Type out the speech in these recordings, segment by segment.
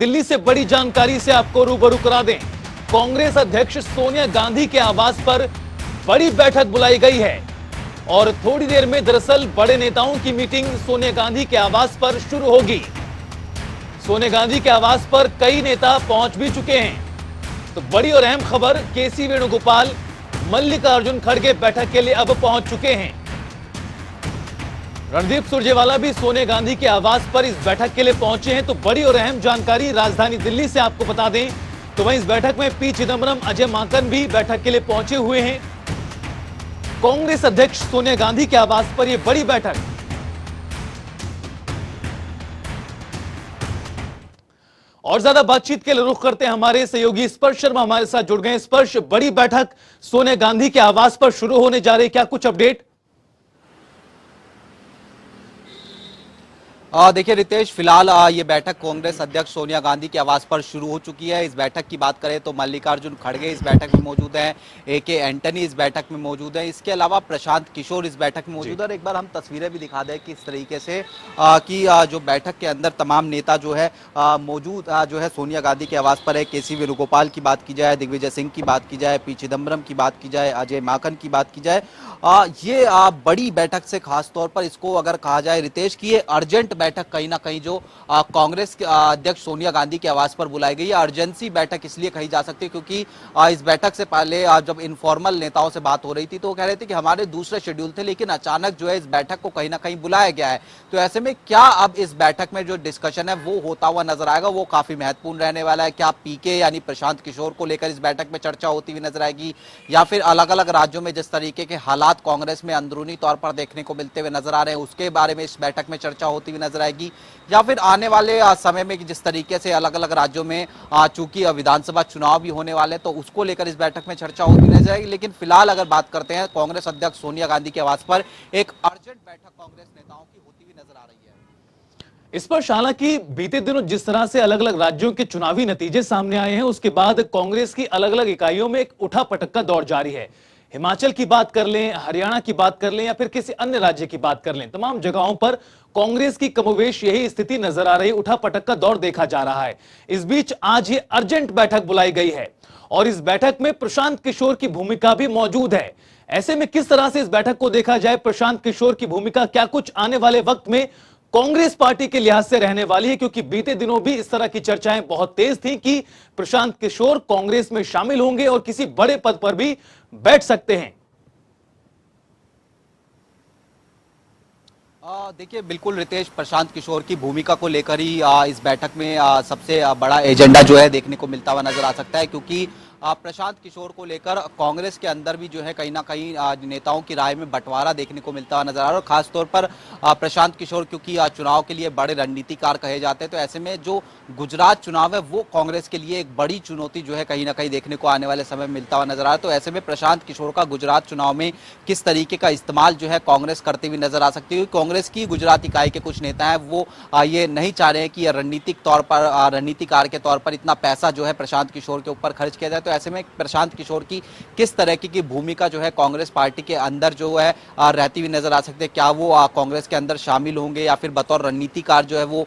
दिल्ली से बड़ी जानकारी से आपको रूबरू करा दें। कांग्रेस अध्यक्ष सोनिया गांधी के आवास पर बड़ी बैठक बुलाई गई है और थोड़ी देर में दरअसल बड़े नेताओं की मीटिंग सोनिया गांधी के आवास पर शुरू होगी। सोनिया गांधी के आवास पर कई नेता पहुंच भी चुके हैं। तो बड़ी और अहम खबर, केसी वेणुगोपाल, मल्लिकार्जुन खड़गे बैठक के लिए अब पहुंच चुके हैं। रणदीप सुरजेवाला भी सोनिया गांधी के आवास पर इस बैठक के लिए पहुंचे हैं। तो बड़ी और अहम जानकारी राजधानी दिल्ली से आपको बता दें तो वहीं इस बैठक में पी चिदंबरम, अजय माकन भी बैठक के लिए पहुंचे हुए हैं। कांग्रेस अध्यक्ष सोनिया गांधी के आवास पर यह बड़ी बैठक। और ज्यादा बातचीत के लिए रुख करते हैं हमारे सहयोगी स्पर्श शर्मा हमारे साथ जुड़ गए। स्पर्श, बड़ी बैठक सोनिया गांधी के आवास पर शुरू होने जा रही, क्या कुछ अपडेट? देखिए रितेश, फिलहाल ये बैठक कांग्रेस अध्यक्ष सोनिया गांधी के आवास पर शुरू हो चुकी है। इस बैठक की बात करें तो मल्लिकार्जुन खड़गे इस बैठक में मौजूद हैं, AK एंटनी इस बैठक में मौजूद हैं, इसके अलावा प्रशांत किशोर इस बैठक में मौजूद है। और एक बार हम तस्वीरें भी दिखा दें कि इस तरीके से कि जो बैठक के अंदर तमाम नेता जो है मौजूद जो है सोनिया गांधी के आवास पर है। केसी वेणुगोपाल की बात की जाए, दिग्विजय सिंह की बात की जाए, पी चिदंबरम की बात की जाए, अजय माकन की बात की जाए, ये बड़ी बैठक से खास तौर पर इसको अगर कहा जाए रितेश की ये अर्जेंट बैठक कहीं ना कहीं जो कांग्रेस के अध्यक्ष सोनिया गांधी के आवास पर बुलाई गई है। अर्जेंसी बैठक इसलिए कही जा सकती है क्योंकि इस बैठक से पहले जब इनफॉर्मल नेताओं से बात हो रही थी तो वो कह रहे थे कि हमारे दूसरे शेड्यूल थे, लेकिन अचानक जो है इस बैठक को कहीं ना कहीं बुलाया गया है। तो ऐसे में क्या अब इस बैठक में जो डिस्कशन है वो होता हुआ नजर आएगा, वो काफी महत्वपूर्ण रहने वाला है। क्या PK यानी प्रशांत किशोर को लेकर इस बैठक में चर्चा होती हुई नजर आएगी, या फिर अलग अलग राज्यों में जिस तरीके के हालात कांग्रेस में अंदरूनी तौर पर देखने को मिलते हुए नजर आ रहे हैं उसके बारे में इस बैठक में चर्चा होती हुई नजर आएगी, या फिर आने वाले समय में जिस तरीके से अलग अलग राज्यों में चूंकि विधानसभा चुनाव भी होने वाले हैं तो उसको लेकर इस बैठक में चर्चा होती नजर आएगी। लेकिन फिलहाल अगर बात करते हैं कांग्रेस अध्यक्ष सोनिया गांधी के आवास पर एक अर्जेंट बैठक कांग्रेस नेताओं की होती हुई नजर आ रही है। इस पर हालांकि बीते दिनों जिस तरह से अलग अलग राज्यों के चुनावी नतीजे सामने आए हैं उसके बाद कांग्रेस की अलग अलग इकाइयों में एक उठापटक का दौर जारी है। हिमाचल की बात कर लें, हरियाणा की बात कर लें या फिर किसी अन्य राज्य की बात कर लें, तमाम जगहों पर कांग्रेस की कमोवेश यही स्थिति नजर आ रही, उठापटक का दौर देखा जा रहा है। इस बीच आज ये अर्जेंट बैठक बुलाई गई है और इस बैठक में प्रशांत किशोर की भूमिका भी मौजूद है। ऐसे में किस तरह से इस बैठक को देखा जाए, प्रशांत किशोर की भूमिका क्या कुछ आने वाले वक्त में कांग्रेस पार्टी के लिहाज से रहने वाली है, क्योंकि बीते दिनों भी इस तरह की चर्चाएं बहुत तेज थी कि प्रशांत किशोर कांग्रेस में शामिल होंगे और किसी बड़े पद पर भी बैठ सकते हैं। देखिए बिल्कुल रितेश, प्रशांत किशोर की भूमिका को लेकर ही इस बैठक में सबसे बड़ा एजेंडा जो है देखने को मिलता हुआ नजर आ सकता है, क्योंकि प्रशांत किशोर को लेकर कांग्रेस के अंदर भी जो है कहीं ना कहीं नेताओं की राय में बंटवारा देखने को मिलता हुआ नजर आ रहा है। और खासतौर पर प्रशांत किशोर क्योंकि चुनाव के लिए बड़े रणनीतिकार कहे जाते हैं, तो ऐसे में जो गुजरात चुनाव है वो कांग्रेस के लिए एक बड़ी चुनौती जो है कहीं ना कहीं देखने को आने वाले समय में मिलता हुआ नजर आ रहा है। तो ऐसे में प्रशांत किशोर का गुजरात चुनाव में किस तरीके का इस्तेमाल जो है कांग्रेस करते हुए नजर आ सकती है। कांग्रेस की गुजरात इकाई के कुछ नेता हैं वो ये नहीं चाह रहे हैं कि रणनीतिक तौर पर रणनीतिकार के तौर पर इतना पैसा जो है प्रशांत किशोर के ऊपर खर्च किया जाए। तो ऐसे में प्रशांत किशोर की किस तरह की भूमिका जो है कांग्रेस पार्टी के अंदर जो है रहती हुई नजर आ सकती है, क्या वो कांग्रेस के अंदर शामिल होंगे या फिर बतौर रणनीतिकार जो है वो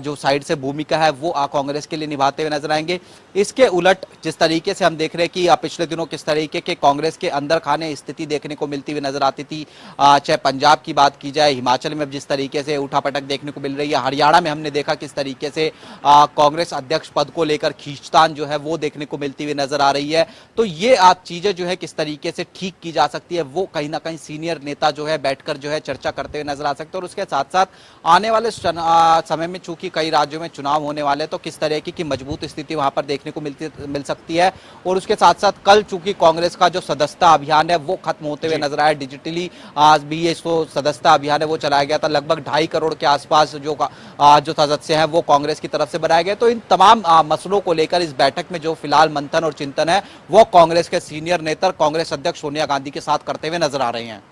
जो साइड से भूमिका है वो कांग्रेस के लिए निभाते हुए नजर आएंगे। इसके उलट जिस तरीके से हम देख रहे हैं कि पिछले दिनों किस तरीके के कांग्रेस के अंदर खाने स्थिति देखने को मिलती हुई नजर आती थी, चाहे पंजाब की बात की जाए, हिमाचल में जिस तरीके से उठापटक देखने को मिल रही है, हरियाणा में हमने देखा किस तरीके से कांग्रेस अध्यक्ष पद को लेकर खींचतान जो है वो देखने को मिलती हुई नजर आ रही है। तो ये आप चीजें जो है किस तरीके से ठीक की जा सकती है वो कहीं ना कहीं सीनियर नेता जो है बैठकर जो है चर्चा करते हुए नजर आ सकते हैं। और उसके साथ साथ आने वाले समय में चूंकि कई राज्यों में चुनाव होने वाले तो किस तरह की मजबूत स्थिति वहां पर देखने को मिल सकती है। और उसके साथ साथ कल चूंकि कांग्रेस का जो सदस्यता अभियान है वो खत्म होते हुए नजर आया, डिजिटली आज भी ये सदस्यता अभियान है वो चलाया गया था। लगभग 2.5 करोड़ के आसपास जो सदस्य हैं वो कांग्रेस की तरफ से बनाए गए। तो इन तमाम मसलों को लेकर इस बैठक में जो फिलहाल मंथन और चिंतन है वो कांग्रेस के सीनियर नेता कांग्रेस अध्यक्ष सोनिया गांधी के साथ करते हुए नजर आ रहे हैं।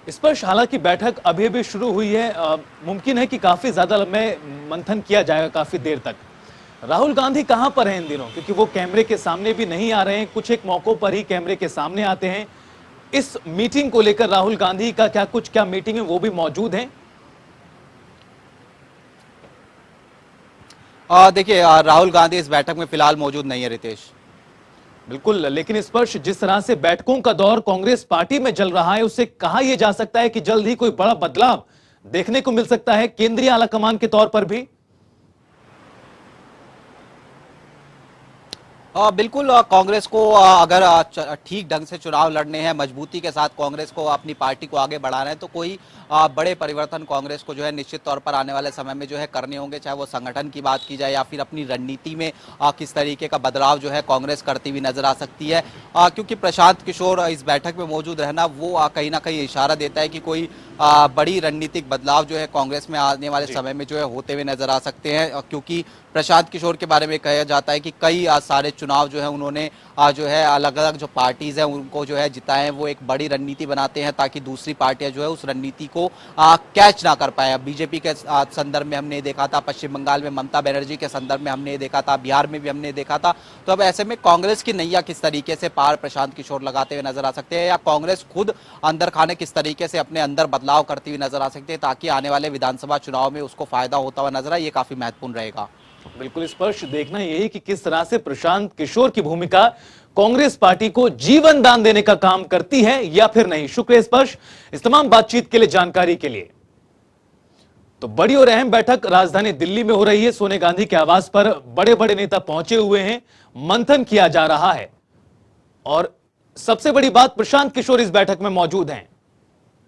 इस पर हालांकि बैठक अभी भी शुरू हुई है, मुमकिन है कि काफी ज्यादा लंबे मंथन किया जाएगा, काफी देर तक। राहुल गांधी कहां पर हैं इन दिनों, क्योंकि वो कैमरे के सामने भी नहीं आ रहे हैं, कुछ एक मौकों पर ही कैमरे के सामने आते हैं। इस मीटिंग को लेकर राहुल गांधी का क्या मीटिंग है वो भी मौजूद है? देखिए, राहुल गांधी इस बैठक में फिलहाल मौजूद नहीं है रितेश। बिल्कुल, लेकिन स्पर्श, जिस तरह से बैठकों का दौर कांग्रेस पार्टी में चल रहा है, उससे कहा यह जा सकता है कि जल्द ही कोई बड़ा बदलाव देखने को मिल सकता है केंद्रीय आलाकमान के तौर पर भी। बिल्कुल, कांग्रेस को अगर ठीक ढंग से चुनाव लड़ने हैं, मजबूती के साथ कांग्रेस को अपनी पार्टी को आगे बढ़ाना है, तो कोई बड़े परिवर्तन कांग्रेस को जो है निश्चित तौर पर आने वाले समय में जो है करने होंगे, चाहे वो संगठन की बात की जाए या फिर अपनी रणनीति में किस तरीके का बदलाव जो है कांग्रेस करती हुई नजर आ सकती है। क्योंकि प्रशांत किशोर इस बैठक में मौजूद रहना वो कहीं ना कहीं इशारा देता है कि कोई बड़ी रणनीतिक बदलाव जो है कांग्रेस में आने वाले समय में जो है होते हुए नजर आ सकते हैं। क्योंकि प्रशांत किशोर के बारे में कहा जाता है कि कई सारे चुनाव जो है उन्होंने जो है अलग अलग जो पार्टीज हैं उनको जो है जिताए, वो एक बड़ी रणनीति बनाते हैं ताकि दूसरी पार्टियां जो है उस रणनीति को कैच ना कर पाए। बीजेपी के संदर्भ में हमने देखा था, पश्चिम बंगाल में ममता बनर्जी के संदर्भ में हमने देखा था, बिहार में भी हमने देखा था। तो अब ऐसे में कांग्रेस की नैया किस तरीके से पार प्रशांत किशोर लगाते हुए नजर आ सकते हैं, या कांग्रेस खुद अंदर खाने किस तरीके से अपने अंदर बदलाव करती हुई नजर आ सकती है ताकि आने वाले विधानसभा चुनाव में उसको फायदा होता हुआ नजर आए, ये काफी महत्वपूर्ण रहेगा। बिल्कुल स्पर्श, देखना यही कि किस तरह से प्रशांत किशोर की भूमिका कांग्रेस पार्टी को जीवन दान देने का काम करती है या फिर नहीं। शुक्रिया स्पर्श, इस तमाम बातचीत के लिए, जानकारी के लिए। तो बड़ी और अहम बैठक राजधानी दिल्ली में हो रही है। सोनिया गांधी के आवास पर बड़े बड़े नेता पहुंचे हुए हैं, मंथन किया जा रहा है और सबसे बड़ी बात, प्रशांत किशोर इस बैठक में मौजूद हैं।